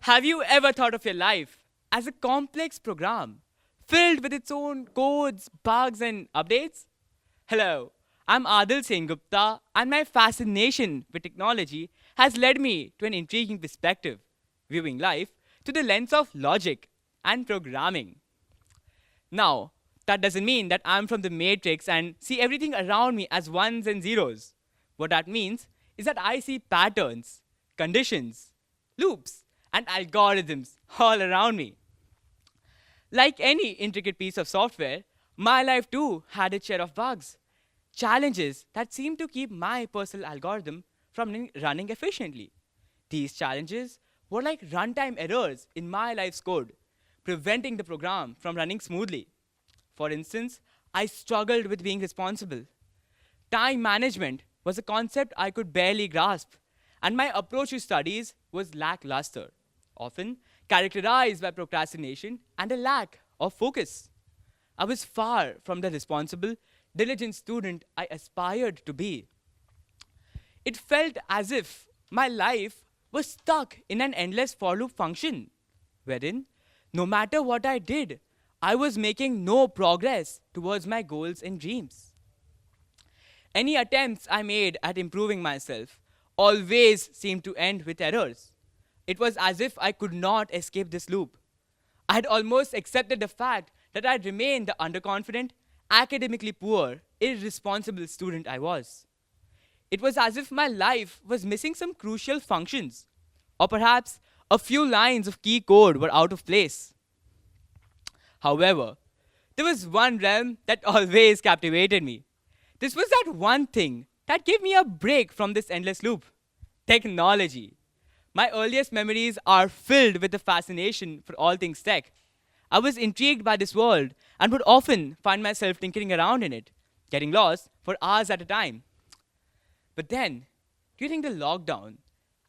Have you ever thought of your life as a complex program filled with its own codes, bugs, and updates? Hello, I'm Aadil Sengupta, and my fascination with technology has led me to an intriguing perspective, viewing life through the lens of logic and programming. Now, that doesn't mean that I'm from the matrix and see everything around me as ones and zeros. What that means is that I see patterns, conditions, loops, and algorithms all around me. Like any intricate piece of software, my life too had its share of bugs, challenges that seemed to keep my personal algorithm from running efficiently. These challenges were like runtime errors in my life's code, preventing the program from running smoothly. For instance, I struggled with being responsible. Time management was a concept I could barely grasp, and my approach to studies was lackluster, often characterized by procrastination and a lack of focus. I was far from the responsible, diligent student I aspired to be. It felt as if my life was stuck in an endless for loop function, wherein, no matter what I did, I was making no progress towards my goals and dreams. Any attempts I made at improving myself always seemed to end with errors. It was as if I could not escape this loop. I had almost accepted the fact that I'd remained the underconfident, academically poor, irresponsible student I was. It was as if my life was missing some crucial functions, or perhaps a few lines of key code were out of place. However, there was one realm that always captivated me. This was that one thing that gave me a break from this endless loop: technology. My earliest memories are filled with the fascination for all things tech. I was intrigued by this world and would often find myself tinkering around in it, getting lost for hours at a time. But then, during the lockdown,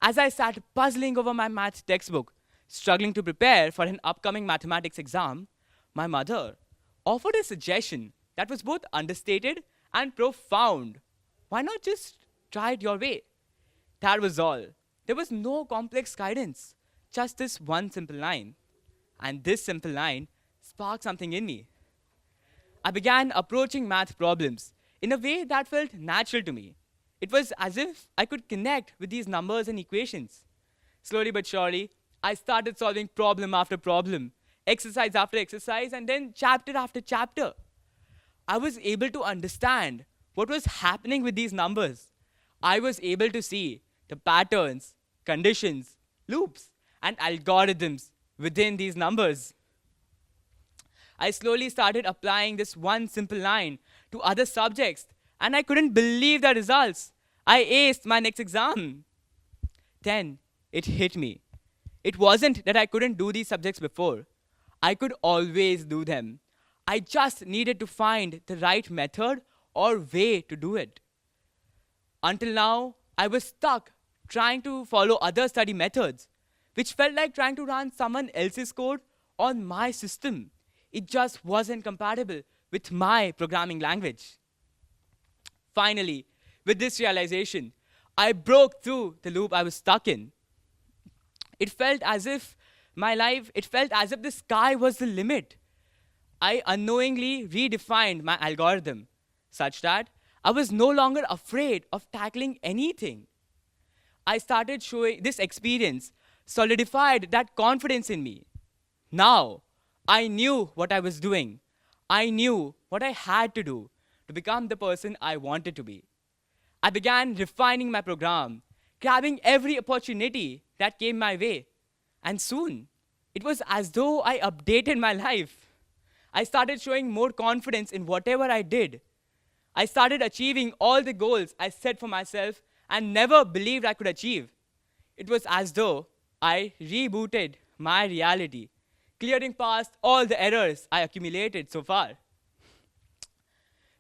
as I sat puzzling over my math textbook, struggling to prepare for an upcoming mathematics exam, my mother offered a suggestion that was both understated and profound. Why not just try it your way? That was all. There was no complex guidance, just this one simple line. And this simple line sparked something in me. I began approaching math problems in a way that felt natural to me. It was as if I could connect with these numbers and equations. Slowly but surely, I started solving problem after problem, exercise after exercise, and then chapter after chapter. I was able to understand what was happening with these numbers. I was able to see the patterns, conditions, loops, and algorithms within these numbers. I slowly started applying this one simple line to other subjects, and I couldn't believe the results. I aced my next exam. Then it hit me. It wasn't that I couldn't do these subjects before. I could always do them. I just needed to find the right method or way to do it. Until now, I was stuck trying to follow other study methods, which felt like trying to run someone else's code on my system. It just wasn't compatible with my programming language. Finally, with this realization, I broke through the loop I was stuck in. It felt as if it felt as if the sky was the limit. I unknowingly redefined my algorithm such that I was no longer afraid of tackling anything. I started showing this experience solidified that confidence in me. Now, I knew what I was doing. I knew what I had to do to become the person I wanted to be. I began refining my program, grabbing every opportunity that came my way. And soon, it was as though I updated my life. I started showing more confidence in whatever I did. I started achieving all the goals I set for myself and never believed I could achieve. It was as though I rebooted my reality, clearing past all the errors I accumulated so far.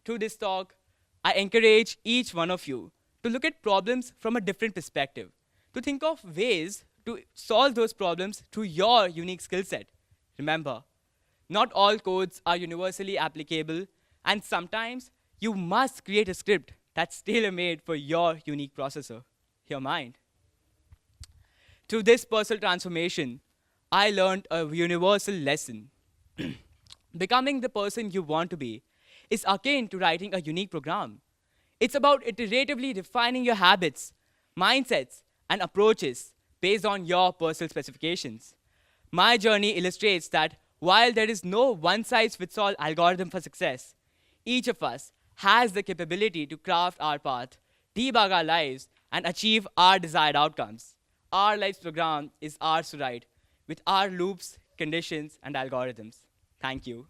Through this talk, I encourage each one of you to look at problems from a different perspective, to think of ways to solve those problems through your unique skill set. Remember, not all codes are universally applicable, and sometimes you must create a script that's tailor-made for your unique processor, your mind. Through this personal transformation, I learned a universal lesson. Becoming the person you want to be is akin to writing a unique program. It's about iteratively refining your habits, mindsets, and approaches based on your personal specifications. My journey illustrates that while there is no one size fits all algorithm for success, each of us has the capability to craft our path, debug our lives, and achieve our desired outcomes. Our Lives program is ours to write, with our loops, conditions, and algorithms. Thank you.